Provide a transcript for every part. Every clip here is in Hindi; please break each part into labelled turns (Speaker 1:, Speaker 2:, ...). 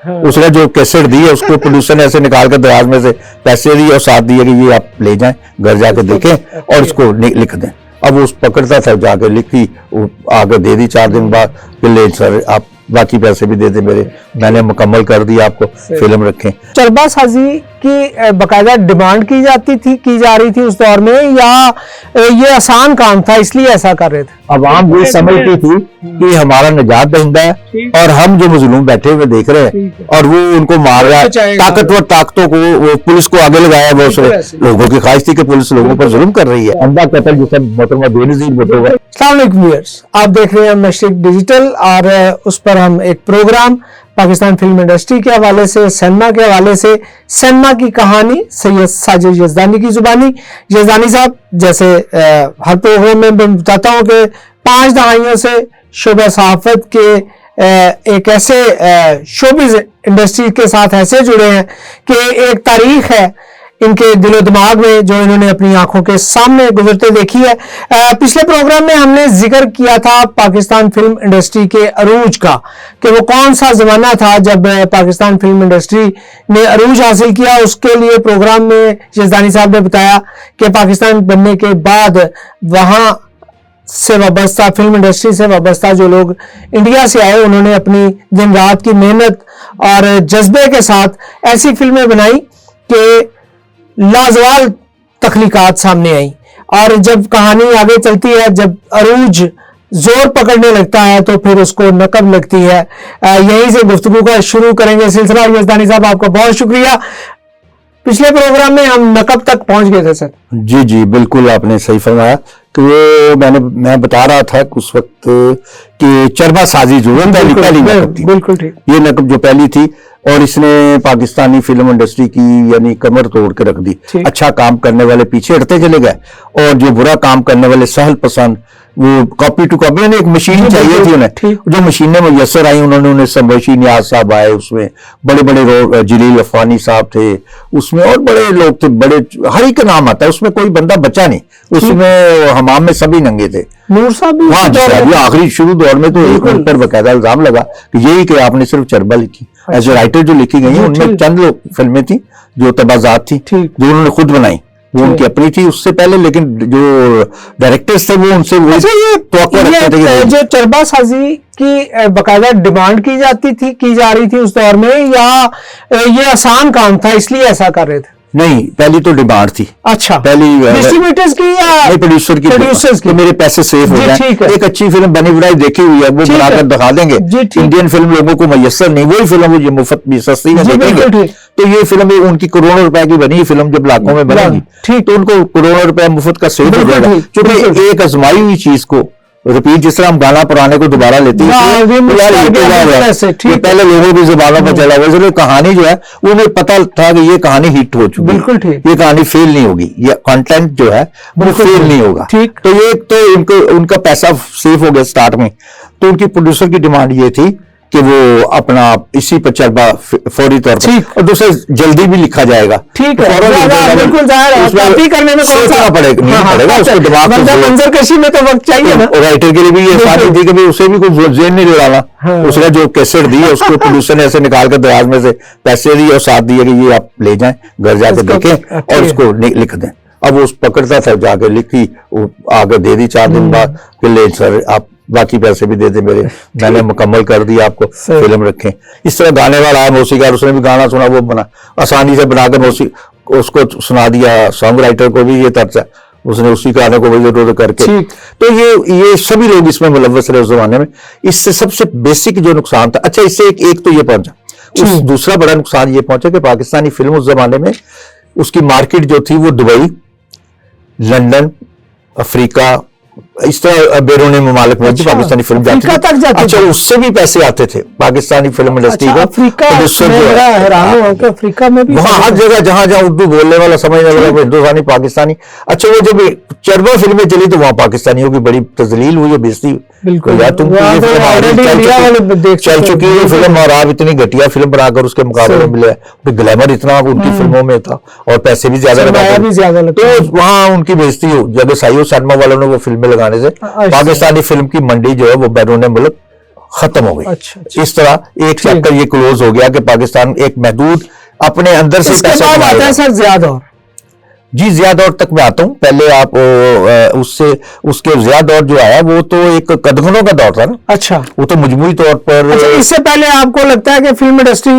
Speaker 1: उसने जो कैसेट दी है उसको प्रोड्यूसर ने ऐसे निकाल कर दराज में से पैसे दिए और साथ दिए कि ये आप ले जाएं, घर जाके देखें और इसको लिख दें। अब उस पकड़ता था, जाके लिखी, आगे दे दी 4 दिन बाद कि ले सर आप बाकी पैसे भी दे दे मेरे, मैंने मुकम्मल कर दिया, आपको फिल्म रखें।
Speaker 2: चरबासाजी की बाकायदा डिमांड की जा रही थी उस दौर में, या ये आसान काम था इसलिए ऐसा कर रहे थे?
Speaker 1: अवाम ये समझती थी कि हमारा निजात दहिंदा है और हम जो मजलूम बैठे हुए देख रहे हैं और वो उनको मार रहा है, ताकतवर ताकतों को, वो पुलिस को आगे लगाया, बहुत सारे लोगों की ख्वाहिश थी कि पुलिस लोगों पर जुल्म कर रही है। अंधा कत्ल जिसे मोहतरमा बेनज़ीर भुट्टो है।
Speaker 2: अस्सलाम वालेकुम व्यूअर्स, आप देख रहे हैं मशरिक डिजिटल और उस पर हम एक प्रोग्राम पाकिस्तान फिल्म इंडस्ट्री के हवाले से, सिनेमा के हवाले से, सिनेमा की कहानी सैयद साजिद यज़दानी की जुबानी। यज़दानी साहब, जैसे हर प्रोग्राम में मैं बताता हूँ कि 5 दहाइयों से शोबा सहाफत के एक ऐसे शोबिज़ इंडस्ट्री के साथ ऐसे जुड़े हैं कि एक तारीख है इनके दिलो दिमाग में जो इन्होंने अपनी आंखों के सामने गुजरते देखी है। पिछले प्रोग्राम में हमने जिक्र किया था पाकिस्तान फिल्म इंडस्ट्री के अरूज का, कि वो कौन सा जमाना था जब पाकिस्तान फिल्म इंडस्ट्री ने अरूज हासिल किया। उसके लिए प्रोग्राम में यज़दानी साहब ने बताया कि पाकिस्तान बनने के बाद वहाँ से वाबस्ता, फिल्म इंडस्ट्री से वाबस्ता जो लोग इंडिया से आए, उन्होंने अपनी दिन रात की मेहनत और जज्बे के साथ ऐसी फिल्में बनाई कि लाजवाब तख्लीकात सामने आई। और जब कहानी आगे चलती है, जब अरूज जोर पकड़ने लगता है तो फिर उसको नकब लगती है। यहीं से गुफ्तगू का शुरू करेंगे सिलसिला। यज़दानी साहब, आपका बहुत शुक्रिया। पिछले प्रोग्राम में हम नकब तक पहुंच गए थे सर।
Speaker 1: जी जी बिल्कुल, आपने सही फरमाया। तो मैं बता रहा था उस वक्त कि चरबासाजी जो है पहली नकब थी।
Speaker 2: बिल्कुल ठीक।
Speaker 1: ये नकब जो पहली थी और इसने पाकिस्तानी फिल्म इंडस्ट्री की यानी कमर तोड़ के रख दी। अच्छा काम करने वाले पीछे हटते चले गए और जो बुरा काम करने वाले सहल पसंद, वो कॉपी टू कॉपी, एक मशीन चाहिए थी उन्हें, जो मशीनें मुयसर आई उन्होंने समबशी नियाज साहब आए, उसमें बड़े बड़े जलील अफगानी साहब थे उसमें, और बड़े लोग थे, बड़े हर एक का नाम आता है उसमें, कोई बंदा बचा नहीं उसमें। हमाम में सभी नंगे थे।
Speaker 2: नूर साहब भी,
Speaker 1: हाँ जी, आखिरी शुरू दौर में तो एक उन पर बाकायदा इल्जाम लगा कि यही कि आपने सिर्फ चरबा लिखी। एज ए राइटर जो लिखी गई है उनमें चंद फिल्में थी जो तबाजात थी, जो उन्होंने खुद बनाई, वो उनकी अपनी थी उससे पहले, लेकिन जो डायरेक्टर्स थे वो उनसे वो
Speaker 2: जो चरबासाजी की बाकायदा डिमांड की जा रही थी उस दौर में, या ये आसान काम था इसलिए ऐसा कर रहे थे?
Speaker 1: नहीं, पहली तो डिमांड थी।
Speaker 2: अच्छा,
Speaker 1: पहली
Speaker 2: डिस्ट्रीब्यूटर्स की या
Speaker 1: प्रोड्यूसर्स की मेरे पैसे सेफ हो जाएं। एक अच्छी फिल्म बनी बनाई देखी हुई है वो बनाकर दिखा देंगे। इंडियन फिल्म लोगों को मैसर नहीं, वही फिल्म वो मुफ्त भी सस्ती में देखेंगे। तो ये फिल्म उनकी करोड़ों रुपए की बनी फिल्म जब लाखों में बनेगी तो उनको करोड़ों रुपए मुफ्त का सेफ हो जाएगा, क्योंकि एक आजमाई हुई चीज को रिपीट, जिस तरह हम गाना पुराने को दोबारा लेते हैं, पहले लोगों की जुबानों पर चला हुआ, इसलिए कहानी जो है उन्हें पता था कि ये कहानी हिट हो चुकी है, बिल्कुल ठीक, ये कहानी फेल नहीं होगी, ये कंटेंट जो है वो फेल नहीं होगा। ठीक, तो ये तो उनका पैसा सेफ हो गया स्टार्ट में। तो उनकी प्रोड्यूसर की डिमांड ये थी कि वो अपना इसी पर चरबा फौरी तौर पर, और दूसरा जल्दी भी लिखा जाएगा। ठीक है,
Speaker 2: बिल्कुल जाहिर है, कॉपी करने में सोचना पड़ेगा, नहीं पड़ेगा उसको दिमाग में, मंजरकशी में तो वक्त चाहिए ना।
Speaker 1: राइटर के लिए भी ये सारी थी कि उसे भी कुछ जेल नहीं लड़ाना। उसने जो कैसेट दी है उसको प्रोड्यूसर ने ऐसे निकाल कर दराज में से पैसे दिए और साथ दिए कि ये आप ले जाएं, घर जाके देखें और उसको लिख दें। अब वो पकड़ता था, जाके लिखी, आगे दे दी 4 दिन बाद कि ले सर आप बाकी पैसे भी दे दे मेरे, मैंने मुकम्मल कर दिया, आपको फिल्म रखें। इस तरह गाने वाला है मौसीकार, उसने भी गाना सुना, वो बना आसानी से बनाकर उसको सुना दिया। सॉन्ग राइटर को भी ये तर्ज है, उसने उसी गाने को वही करके। तो ये सभी लोग इसमें मुलव्वस रहे उस जमाने में। इससे सबसे बेसिक जो नुकसान था, अच्छा इससे एक तो ये पहुंचा, दूसरा बड़ा नुकसान ये पहुंचा कि पाकिस्तानी फिल्म उस जमाने में उसकी मार्केट जो थी वो दुबई, लंदन, अफ्रीका, इस तरह बैरूनी ममालिक में पाकिस्तानी फिल्म जाती थी। अच्छा, उससे भी पैसे आते थे पाकिस्तानी फिल्म इंडस्ट्री को।
Speaker 2: अफ्रीका में भी
Speaker 1: वहाँ हर जगह जहां जहां उर्दू बोलने वाला, समझने वाला, हिंदुस्तानी, पाकिस्तानी। अच्छा, वो जब चरबा फिल्में चली तो वहाँ पाकिस्तानियों की बड़ी तजलील हुई, बेइज्जती।
Speaker 2: बिल्कुल,
Speaker 1: तुम चल चुकी है फिल्म और आप इतनी घटिया फिल्म बनाकर उसके मुकाबले में मिले, ग्लैमर इतना उनकी फिल्मों में था और पैसे भी ज्यादा लगा, तो वहाँ उनकी बेइज्जती हो। जब साइयो सिनेमा वालों ने वो फिल्में लगाने से पाकिस्तानी फिल्म की मंडी जो है वो बैरून मुल्क खत्म हो गई।
Speaker 2: अच्छा।
Speaker 1: इस तरह एक चैप्टर ये क्लोज हो गया कि पाकिस्तान एक महदूद अपने अंदर से
Speaker 2: इसके
Speaker 1: कैसे
Speaker 2: बाद आता है सर जिया दौर।
Speaker 1: जी जिया दौर तक मैं आता हूँ। पहले आप उससे उसके जिया दौर जो आया वो तो एक कदगनों का दौर था ना।
Speaker 2: अच्छा।
Speaker 1: वो तो मजमूई तौर पर
Speaker 2: अच्छा, इससे पहले आपको लगता है कि फिल्म इंडस्ट्री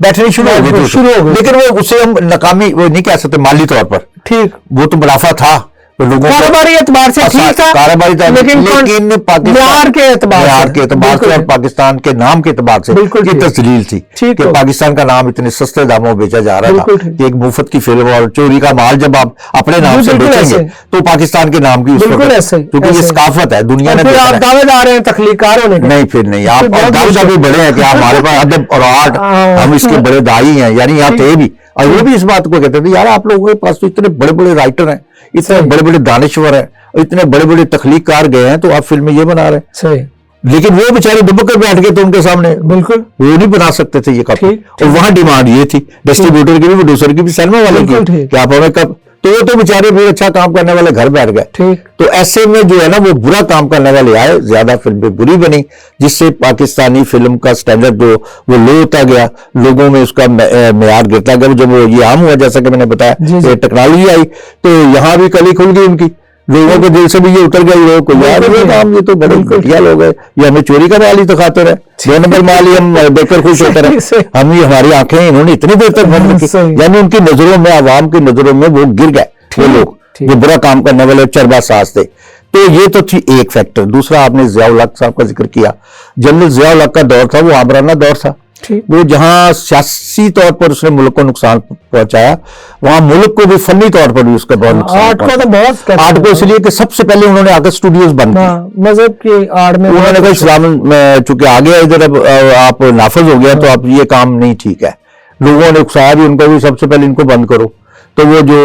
Speaker 1: बैठनी शुरू हो गई, लेकिन वो उसे हम नाकामी वो नहीं कह सकते माली तौर पर।
Speaker 2: ठीक,
Speaker 1: वो तो मुनाफा था लोगों को,
Speaker 2: कारोबारी एतबार से ठीक था,
Speaker 1: कारोबारी था, लेकिन
Speaker 2: पाकिस्तान के एतबार
Speaker 1: से और पाकिस्तान के नाम के एतबार से ये तस्लील थी कि पाकिस्तान का नाम इतने सस्ते दामों में बेचा जा रहा था कि एक मुफ्त की फिल्म और चोरी का माल जब आप अपने नाम से बेचेंगे तो पाकिस्तान के नाम की, क्योंकि ये सकाफत है, दुनिया ने
Speaker 2: आप दावेदार हैं तख्लीकार होने के।
Speaker 1: नहीं, फिर नहीं, आप दावेदार भी बड़े हैं कि हमारे पास अदब और आर्ट, हम इसके बड़े दाई हैं, यानी यहाँ थे भी। और वो भी इस बात को कहते थे यार आप लोगों के पास तो इतने बड़े बड़े राइटर हैं, इतने बड़े बड़े दानिश्वर हैं, इतने बड़े बड़े तख्लीककार गए हैं, तो आप फिल्में ये बना रहे हैं।
Speaker 2: सही।
Speaker 1: लेकिन वो बेचारे दुबक कर बैठ गए तो उनके सामने बिल्कुल वो नहीं बना सकते थे ये कब। और वहां डिमांड ये थी डिस्ट्रीब्यूटर की भी, प्रोड्यूसर की भी, सिनेमा वाले की कि आप हमें कब, तो वो तो बेचारे फिर अच्छा काम करने वाले घर बैठ गए। तो ऐसे में जो है ना वो बुरा काम करने वाले आए, ज्यादा फिल्में बुरी बनी, जिससे पाकिस्तानी फिल्म का स्टैंडर्ड जो वो लो होता गया, लोगों में उसका मेयार गिरता गया। जब ये आम हुआ, जैसा कि मैंने बताया, ये टेक्नोलॉजी आई तो यहाँ भी कली खुल गई उनकी, लोगों के दिल से भी ये उतर गया लोगों को, यार ये काम ये तो बड़े घटिया लोग हैं, ये हमें चोरी का माल ही तो खाते रहे, 2 नंबर माल ही हम देखकर खुश होते रहे, हम ये हमारी आंखें इन्होंने इतनी देर तक बंद रखी, यानी उनकी नजरों में, आवाम की नजरों में वो गिर गए वो लोग जो बुरा काम करने वाले चरबा साज थे। तो ये तो थी एक फैक्टर। दूसरा आपने जिया-उल हक साहब का जिक्र किया, जनरल जिया-उल हक का दौर था वो आमराना दौर था, वो जहां सियासी तौर पर उसने मुल्क को नुकसान पहुंचाया, वहां मुल्क को भी फनी तौर पर भी उसका बहुत नुकसान। आर्ट को इसलिए कि सबसे पहले उन्होंने आकर स्टूडियोज बंद किए, मजहब की आड़ में उन्होंने कहा इस्लाम चूंकि आ गया इधर, अब आप नाफज हो गया तो आप ये काम नहीं ठीक है। लोगों ने उकसाया भी उनको भी, सबसे पहले इनको बंद करो। तो वो जो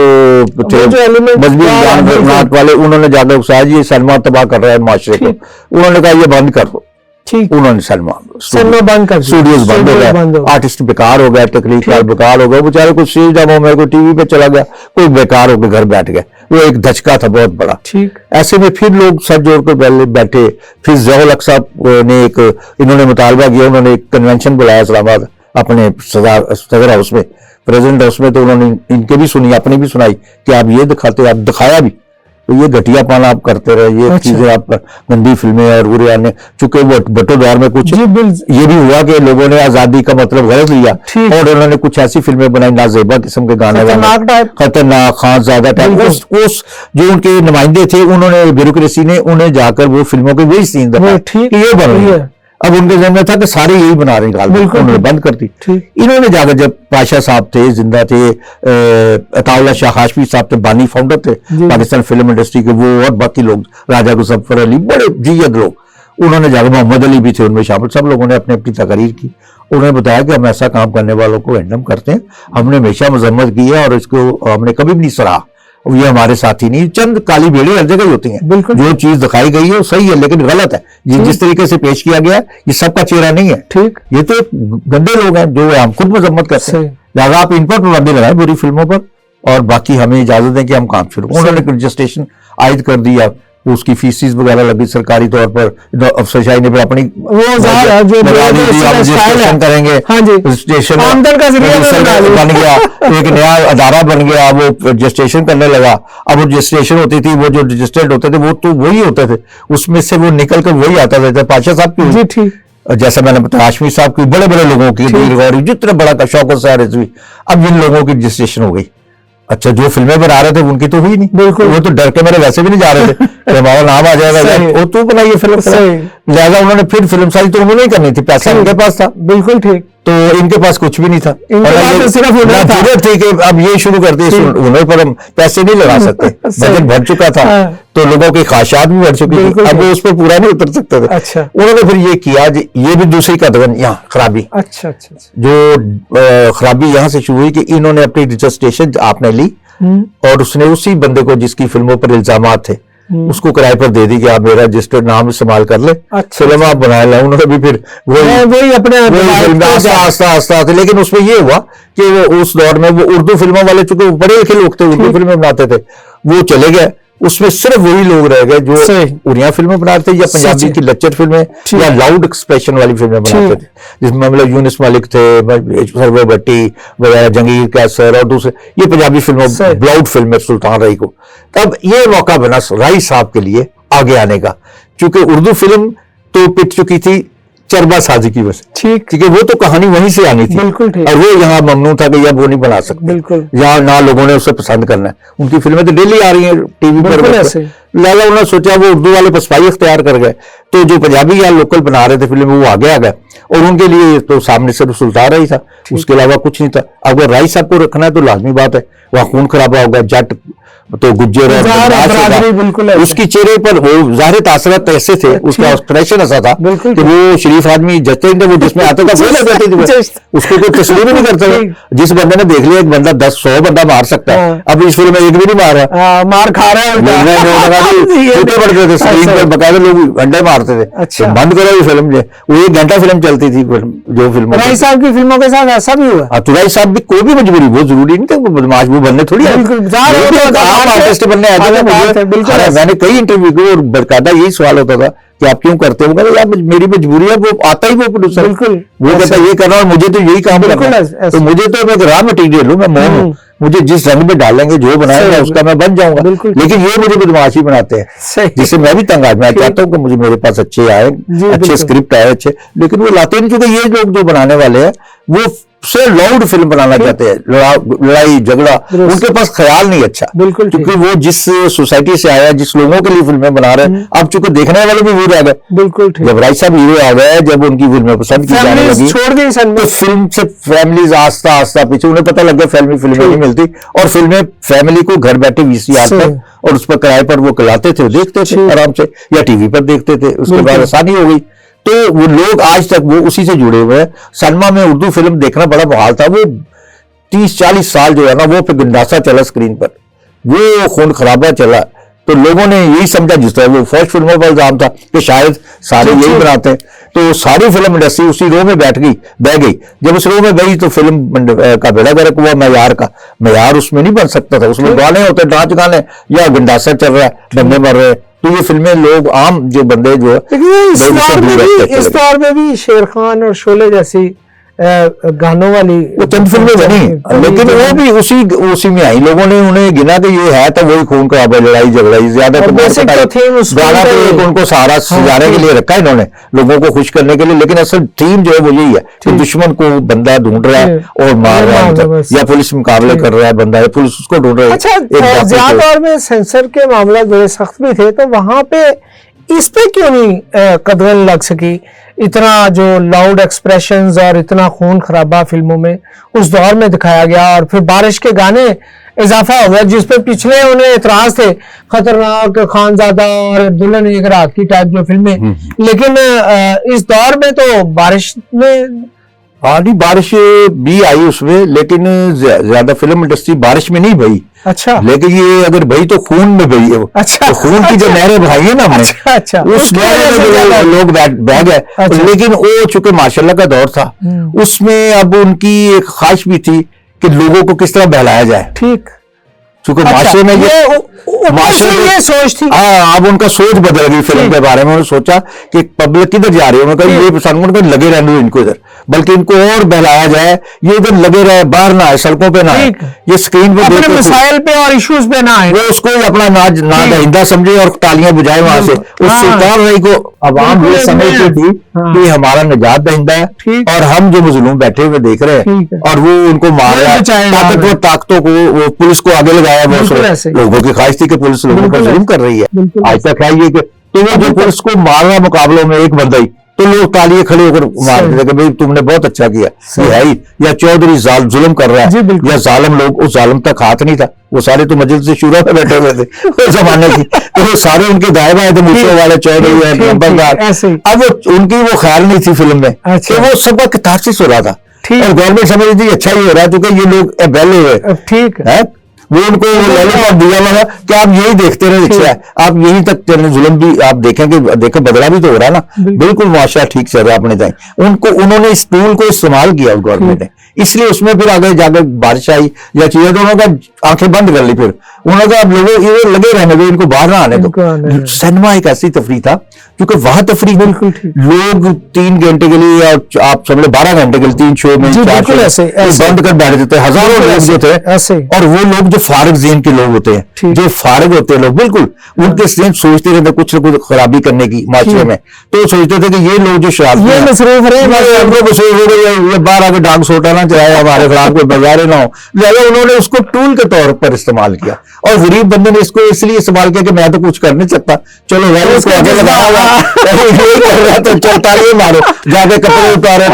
Speaker 1: मजबूत जान वाले उन्होंने जाकर उकसाया जी सिनेमा तबाह कर रहा है माशरे को, उन्होंने कहा ये बंद करो। उन्होंने सिनेमा बंद कर, स्टूडियोज बंद हो गए, आर्टिस्ट बेकार हो गए, तकलीफकार बेकार हो गए, बेचारे कुछ स्टेज डेमो में कोई टीवी पे चला गया, कोई बेकार होकर घर बैठ गए। वो एक धचका था बहुत बड़ा। ऐसे में फिर लोग सर जोड़ कर बैठे। फिर जिया-उल हक साहब ने एक इन्होंने मुतालबा किया, उन्होंने एक कन्वेंशन बुलाया इस्लामाबाद अपने सदर हाउस में, प्रेसिडेंट हाउस में, तो उन्होंने इनके भी सुनी, अपनी भी सुनाई कि आप ये दिखाते, आप दिखाया भी, तो ये घटियापन आप करते रहे, ये चीजें आप गंदी फिल्में और बुरे आने, चूंकि वो बटो दौर में कुछ ये भी हुआ कि लोगों ने आजादी का मतलब गलत लिया और उन्होंने कुछ ऐसी फिल्में बनाई नाजेबा किस्म के गाने वाले, खतरनाक, खानजादा टाइप, उस जो उनके नुमाइंदे थे उन्होंने ब्यूरोक्रेसी ने उन्हें जाकर वो फिल्मों के वही सीन दिखाए कि ये बन रही है। अब उनके जहन में था कि सारे यही बना रहे हैं, उन्होंने बंद कर दी। इन्होंने जाकर, जब पाशा साहब थे जिंदा थे, अताउल्लाह शाह हाशमी साहब थे, बानी फाउंडर थे पाकिस्तान फिल्म इंडस्ट्री के, वो और बाकी लोग, राजा मुजफ्फर अली, बड़े जीयद लोग, उन्होंने जाकर, मोहम्मद अली भी थे उनमें शामिल, सब लोगों ने अपनी अपनी तकरीर की। उन्होंने बताया कि हम ऐसा काम करने वालों को हैंडम करते हैं, हमने हमेशा मजम्मत की है और इसको हमने कभी भी नहीं सराहा, ये हमारे साथी नहीं, चंद काली भेड़े हर जगह होती हैं, जो चीज दिखाई गई है वो सही है लेकिन गलत है, जिस तरीके से पेश किया गया है ये सबका चेहरा नहीं है। ये तो गंदे लोग हैं जो हम खुद मजम्मत करते हैं, लिहाजा आप इन पर पाबंदी लगाएं बुरी फिल्मों पर, और बाकी हमें इजाजत दें कि हम काम शुरू। उन्होंने रजिस्ट्रेशन आयद कर दिया, उसकी फीसिस वगैरह लगी सरकारी तौर पर, अफसरशाही ने फिर अपनी रजिस्ट्रेशन करेंगे, रजिस्ट्रेशन बन गया, एक नया अदारा बन गया, वो रजिस्ट्रेशन करने लगा। अब रजिस्ट्रेशन होती थी, वो जो रजिस्टर्ड होते थे वो तो वही होते थे, उसमें से वो निकल कर वही आता था। पाशा साहब की, जैसा मैंने बताया, हाशमी साहब की, बड़े बड़े लोगों की, जितने बड़ा का शौक है, अब इन लोगों की रजिस्ट्रेशन हो गई। अच्छा, जो फिल्में बना रहे थे उनकी तो हुई नहीं, बिल्कुल, वो तो डर के मेरे वैसे भी नहीं जा रहे थे कि हमारा नाम आ जाएगा, वो तू बनाइए फिल्म, लिहाजा उन्होंने फिर फिल्म सारी तो उन्होंने ही करनी थी, पैसा उनके पास था, बिल्कुल ठीक, तो इनके पास कुछ भी नहीं था, सिर्फ जरूरत थी कि अब ये शुरू कर दी, हुनर पर हम पैसे नहीं लगा सकते, बजट बढ़ चुका था, तो लोगों की ख्वाहिशात भी बढ़ चुकी थी, अब वो उस पर पूरा नहीं उतर सकते थे। अच्छा, उन्होंने फिर ये किया, ये भी दूसरी कदम यहाँ खराबी, अच्छा, जो खराबी यहाँ से शुरू हुई कि इन्होंने अपनी रजिस्ट्रेशन आपने ली और उसने उसी बंदे को जिसकी फिल्मों पर इल्जामात थे उसको किराए पर दे दी कि आप मेरा रजिस्टर्ड नाम इस्तेमाल कर ले, फिल्म आप बना लें। उन्होंने भी फिर वही अपने आस्ता, लेकिन उसमें ये हुआ कि वो उस दौर में वो उर्दू फिल्मों वाले, चूंकि बड़े लिखे लोग थे, उर्दू फिल्में बनाते थे, वो चले गए, उसमें सिर्फ वही लोग रह गए जो उड़िया फिल्में बनाते थे या पंजाबी की लेक्चर फिल्में या लाउड एक्सप्रेशन वाली फिल्में बनाते थे, जिसमें मतलब यूनिस मलिक थे, सरवर भट्टी वगैरह, जंगीर कैसर और दूसरे, ये पंजाबी फिल्मों लाउड फिल्में सुल्तान रही को। तब ये मौका बना राई साहब के लिए आगे आने का, क्योंकि उर्दू फिल्म तो पिट चुकी थी चरबा साजी की वजह, ठीक, क्योंकि वो तो कहानी वहीं से आनी थी, बिल्कुल ठीक, और वो यहाँ ममनू था कि अब वो नहीं बना सकते, बिल्कुल, यहाँ ना लोगों ने उसे पसंद करना है। उनकी फिल्में तो डेली आ रही हैं टीवी पर, लिहाजा उन्होंने सोचा वो उर्दू वाले पसपाई अख्तियार कर गए, तो जो पंजाबी या लोकल बना रहे थे फिल्म वो आगे आ गए, और उनके लिए तो सामने सिर्फ सुल्तान राई था, उसके अलावा कुछ नहीं था। अगर राई साहब को रखना है तो लाजमी बात है वहाँ खून खराबा होगा, जट तो गुज्जर और उसकी चेहरे पर वो जाहिर तासरत ऐसे थे, उसका एक्सप्रेशन ऐसा था कि वो शरीफ आदमी जचते थे, वो जिसमें आते था वो लग जाती थी, उसको कोई तस्वीर नहीं करता। जिस बंदे ने देख लिया एक बंदा 10-100 बंदा मार सकता है, अब इस फिल्म में एक भी नहीं मार रहा, मार खा रहा है, पड़ते थे स्क्रीन पर, बकायदे लोग अंडे मारते थे। बंद करो ये फिल्म, वो 1 घंटा फिल्म चलती थी जो फिल्म। राई साहब की फिल्मों के साथ ऐसा भी हुआ, तो राई साहब भी कोई भी मजबूरी, वो जरूरी नहीं था बदमाश वो बनने थोड़ी आर्टिस्ट बनने आए थे। मैंने कई इंटरव्यू किए और बकायदा यही सवाल होता था कि आप क्यों करते हो, यार मेरी मजबूरी है, वो आता ही वो प्रोड्यूसर, बिल्कुल वो कहता है ये करना और मुझे तो यही काम करना है, तो मुझे तो मैं रॉ मटेरियल हूँ, मैं मोहन हूँ, मुझे जिस रंग में डालेंगे जो बनाएंगे उसका मैं बन जाऊंगा, लेकिन ये मुझे बदमाशी बनाते हैं, जिससे मैं भी तंग आज मैं चाहता हूँ कि मुझे मेरे पास अच्छे आए, अच्छे स्क्रिप्ट आए अच्छे, लेकिन वो लाते नहीं, क्योंकि ये लोग जो बनाने वाले हैं वो से लाउड फिल्म बनाना चाहते हैं, लड़ाई झगड़ा, उनके पास ख्याल नहीं अच्छा, बिल्कुल, क्योंकि वो जिस सोसाइटी से आया, जिस लोगों के लिए फिल्में बना रहे हैं, अब चूंकि देखने वाले भी हीरो आ गए, बिल्कुल, जब राय साहब हीरो आ गए, जब उनकी फिल्में पसंद की जाने लगी, छोड़ दी तो फिल्म से फैमिलीज आस्ता आस्ता पीछे, उन्हें पता लग गया फिल्में नहीं मिलती, और फिल्में फैमिली को घर बैठे VCR पर और उस पर किराए पर वो लाते थे, देखते थे आराम से, या टीवी पर देखते थे, उसके बाद आसानी हो गई, तो वो लोग आज तक वो उसी से जुड़े हुए हैं। सनमा में उर्दू फिल्म देखना बड़ा मुहाल था, वो 30-40 साल जो है ना वो फिर गंडासा चला स्क्रीन पर, वो खून खराबा चला, तो लोगों ने यही समझा, जिस तरह वो फर्स्ट फिल्मों पर इल्जाम था कि शायद सारे यही बनाते हैं, तो सारी फिल्म इंडस्ट्री उसी रो में बह गई। जब उस रो में गई तो फिल्म का बेड़ा गर्क हुआ, मैयार उसमें नहीं बन सकता था, उसमें गाने होते, डांस गाने, या गंडासा चल रहा है, बंदे मर रहे हैं, तो ये फिल्में लोग आम जो बंदे जो इस दौर में भी शेर खान और शोले जैसी गानों वाली वो चंद फिल्में बनी, लेकिन वो भी उसी में आई, लोगों ने उन्हें गिना कि ये है तो वही खून खराबा, लड़ाई झगड़ा, ज्यादा गाना तो उनको सहारा सजाने के लिए रखा है इन्होंने, लोगों को खुश करने के लिए, लेकिन असल थीम जो है वो यही है कि दुश्मन को बंदा ढूंढ रहा है और मार रहा है, या पुलिस मुकाबले कर रहा है बंदा है, पुलिस उसको ढूंढ रहा है। अच्छा, ज्यादा दौर में सेंसर के मामला बड़े सख्त भी थे, तो वहां पे इस पे क्यों नहीं कदम लग सकी, इतना जो लाउड एक्सप्रेशंस और इतना खून खराबा फिल्मों में उस दौर में दिखाया गया, और फिर बारिश के गाने इजाफा हो गया, जिसपे पिछले उन्हें एतराज थे, खतरनाक, खानजादा और दुल्हन एक रात की टाइप जो फिल्में, लेकिन इस दौर में तो बारिश में नहीं, बारिश भी आई उसमें, लेकिन ज्यादा फिल्म इंडस्ट्री बारिश में नहीं भई, अच्छा, लेकिन ये अगर भई तो खून में भई है वो, अच्छा, तो खून की जो नहरें बहाई है ना हमने, अच्छा, उस नहर में लोग बह गए, लेकिन वो चूंकि माशाल्लाह का दौर था, उसमें अब उनकी एक ख्वाहिश भी थी कि लोगों को किस तरह बहलाया जाए, ठीक, चूंकि माशरे में ये सोच थी, हाँ, अब उनका सोच बदल गई फिल्म के बारे में, उन्होंने सोचा कि पब्लिक किधर जा रही है, उन्होंने कहा ये सनमुन को लगे रहने दो इनको इधर, बल्कि इनको और बहलाया जाए, ये इधर लगे रहे, बाहर ना आए, सड़कों पे ना आए, ये स्क्रीन पे अपने मसाइल पे और इश्यूज पे ना आए, वो उसको अपना ना हिंदा समझे और तालियां बजाए वहां से, उस सुल्तान राई को अवाम ये समझती थी कि हमारा निजात दहिंदा है, और हम जो मजलूम बैठे हुए देख रहे हैं, और वो उनको मार रहा है, ताकतों को, पुलिस को आगे लगाया, बहुत लोगों की ख्वाहिश थी कि पुलिस लोगों पर जुल्म कर रही है, आज तक है ये कि, तो वो जो पुलिस को मार रहा मुकाबलों में एक बंदा ही, तो लोग तालिए खड़े होकर मारते थे कि भाई तुमने बहुत अच्छा किया, ये है ही, या चौधरी जुल्म कर रहा है, या जालिम लोग, उस जालिम तक हाथ नहीं था, वो सारे तो मजलिस से शूरा पे बैठे हुए थे उस जमाने की, तो वो सारे उनके दाएं बाएं थे, मूछों वाले चौधरी नंबरदार, अब वो उनकी वो ख्याल नहीं थी फिल्म में, तो वो सबका कैथारसिस हो रहा था, और गवर्नमेंट समझ रही थी अच्छा ही हो रहा है, क्योंकि ये लोग बेले हुए, ठीक है, वो उनको लॉलीपॉप दिया हुआ कि आप यही देखते रहे, अच्छा है, आप यही तक जुल्म भी आप देखेंगे, देखो बदला भी तो हो रहा है ना, बिल्कुल माशा ठीक चल रहा है अपने टाइम, उन्होंने इस टूल को इस्तेमाल किया गवर्नमेंट ने इसलिए उसमें फिर आगे जाकर बारिश आई या चीजें, तो उन्होंने आंखें बंद कर ली। फिर उन्होंने कहा अब लोगों ये लगे रहने दो, इनको बाहर ना आने दो। सिनेमा एक ऐसी तफरीह था क्योंकि वहां तफरीह
Speaker 2: बिल्कुल
Speaker 1: लोग 3 घंटे के लिए, या आप समझ 12 घंटे के लिए 3 शो में 4 शो बंद कर बैठ देते, हजारों लोग जो थे
Speaker 2: ऐसे।
Speaker 1: और वो लोग जो फारिग ज़हन के लोग होते हैं, जो फारिग होते हैं लोग, बिल्कुल उनके ज़हन सोचते रहते कुछ ना कुछ खराबी करने की माशरे में, तो सोचते थे कि ये लोग जो शराब
Speaker 2: ये मसरूफ रहे,
Speaker 1: बाहर आके डांग सोटा ना चलाए, हमारे खिलाफ कोई बजारे ना हो, लिहाजा उन्होंने उसको टूल के तौर पर इस्तेमाल किया। और गरीब बंदे ने इसको इसलिए इस्तेमाल किया कि मैं तो कुछ कर नहीं सकता, चलो यार इसको आगे लगाया तो चलता नहीं, मारो जाके कपड़े उतारे,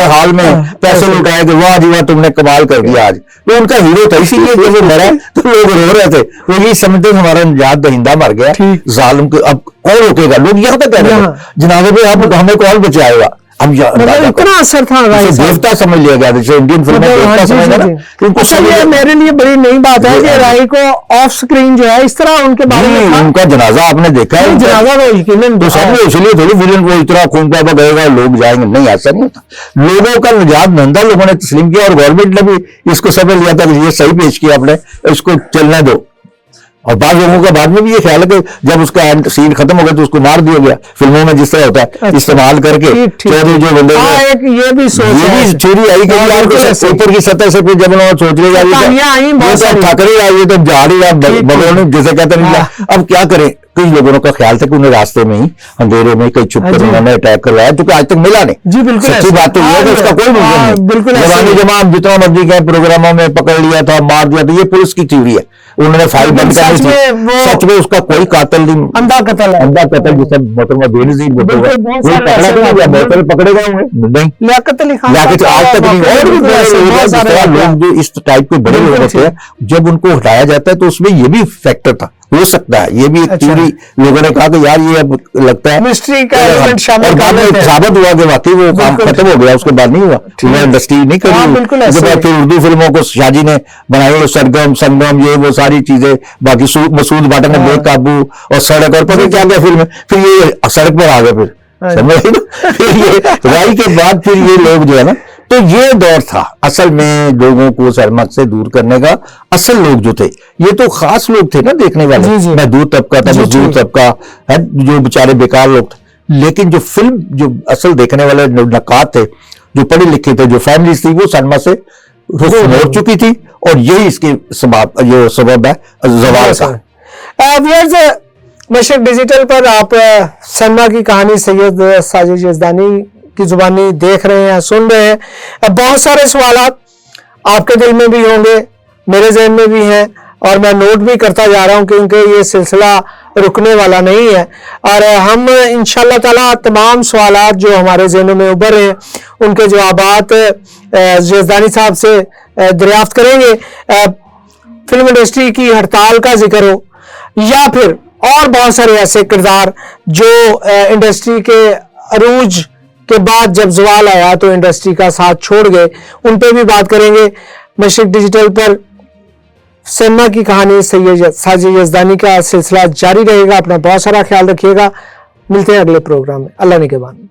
Speaker 1: हाल में पैसे लुटाए कि वाह जी वाह तुमने कमाल कर दिया आज। तो उनका हीरो था, इसीलिए जब वो मरा तो लोग रो रहे थे, वो यही समझते हमारा निजात दहिंदा मर गया, जालिम को अब कौन रोकेगा। लोग यहाँ तक कह रहे थे जनाबे पे आप हमें कौन बचाएगा, हम
Speaker 2: इतना असर था,
Speaker 1: देवता समझ लिया गया, जैसे इंडियन फिल्म में देवता समझ
Speaker 2: लिया। मेरे लिए बड़ी नई बात है कि राही को ऑफ स्क्रीन जो है इस तरह उनके बारे में
Speaker 1: उनका जनाजा आपने देखा है,
Speaker 2: जनाजा तो यकीनन
Speaker 1: तो सब इसलिए थोड़ी विलन को इतना खून पापा गएगा लोग जाएंगे, नहीं ऐसा नहीं होता। लोगों का निजात धंधा लोगों ने तस्लीम किया और गवर्नमेंट ने भी इसको समझ लिया था कि ये सही पेश किया आपने, इसको चलने दो। और बाद लोगों का बाद में भी ये ख्याल है कि जब उसका एंड सीन खत्म हो गया तो उसको मार दिया गया, फिल्मों में जिस तरह होता है। अच्छा, इस्तेमाल करके जो बंदे
Speaker 2: ये भी
Speaker 1: चोरी आई कि यार ऊपर की सतह से फिर जब उन्होंने सोच लिया ठाकरे आई तो जा रही है जैसे कहते नहीं, अब क्या करें। कई लोगों का ख्याल था कि उन्हें रास्ते में ही अंधेरे में कई छुप कर उन्होंने अटैक करवाया, जो कि आज तक मिला नहीं।
Speaker 2: जी बिल्कुल,
Speaker 1: सच्ची बात तो ये है कि उसका कोई रीजन नहीं।
Speaker 2: बिल्कुल
Speaker 1: जमात जितना मर्जी के प्रोग्रामों में पकड़ लिया था, मार दिया था, ये पुलिस की थ्योरी है। उन्होंने फाइल बंद करनी थी, सच में उसका कोई कातिल नहीं,
Speaker 2: अंधा कत्ल
Speaker 1: जिसे मोहतरमा बेनज़ीर बोलते पकड़े गए होंगे नहीं,
Speaker 2: लियाकत अली खान
Speaker 1: आज तक नहीं। और भी लोग जो इस टाइप के बड़े लोग होते हैं, जब उनको हटाया जाता है तो उसमें ये भी फैक्टर था, हो सकता है ये भी एक थ्योरी। लोगों ने कहा कि यार ये अब लगता है
Speaker 2: मिस्ट्री का एलिमेंट शामिल,
Speaker 1: और बाद में साबित हुआ कि वाकई वो काम खत्म हो गया, उसके बाद नहीं हुआ, उन्होंने इंडस्ट्री नहीं करी। उसके बाद फिर उर्दू फिल्मों को शाहजी ने बनाई, सरगम संगम ये वो सारी चीजें, बाकी मसूद बाटा ने बेकाबू और सड़क और पता क्या क्या फिल्म, फिर ये सड़क पर आ गए, फिर समझ फिर ये राई के बाद फिर ये लोग जो है ना, तो ये दौर था असल में लोगों को सरमत से दूर करने का। असल लोग जो थे ये तो खास लोग थे ना देखने वाले, मजदूर तबका था, मजदूर तबका है, जो बेचारे बेकार लोग थे। लेकिन जो फिल्म जो असल देखने वाले नकात थे, जो पढ़े लिखे थे, जो फैमिलीज थी, वो सरमा से रुख मोड़ चुकी थी और यही इसके सबब है जवाल का।
Speaker 2: मशरक डिजिटल पर आप सनमा की कहानी सैयद साजिद यज़दानी की जुबानी देख रहे हैं, सुन रहे हैं। बहुत सारे सवालात आपके दिल में भी होंगे, मेरे ज़हन में भी हैं, और मैं नोट भी करता जा रहा हूं क्योंकि ये सिलसिला रुकने वाला नहीं है। और हम इंशाअल्लाह ताला तमाम सवालात जो हमारे ज़हनों में उभर हैं उनके जवाबात यज़दानी साहब से दरियाफ्त करेंगे। फिल्म इंडस्ट्री की हड़ताल का जिक्र हो या फिर और बहुत सारे ऐसे किरदार जो इंडस्ट्री के अरूज के बाद जब ज़वाल आया तो इंडस्ट्री का साथ छोड़ गए, उन पे भी बात करेंगे। मशरिक डिजिटल पर सिनेमा की कहानी सैयद साजिद यज़दानी का सिलसिला जारी रहेगा। अपना बहुत सारा ख्याल रखिएगा। मिलते हैं अगले प्रोग्राम में। अल्लाह निगहबान।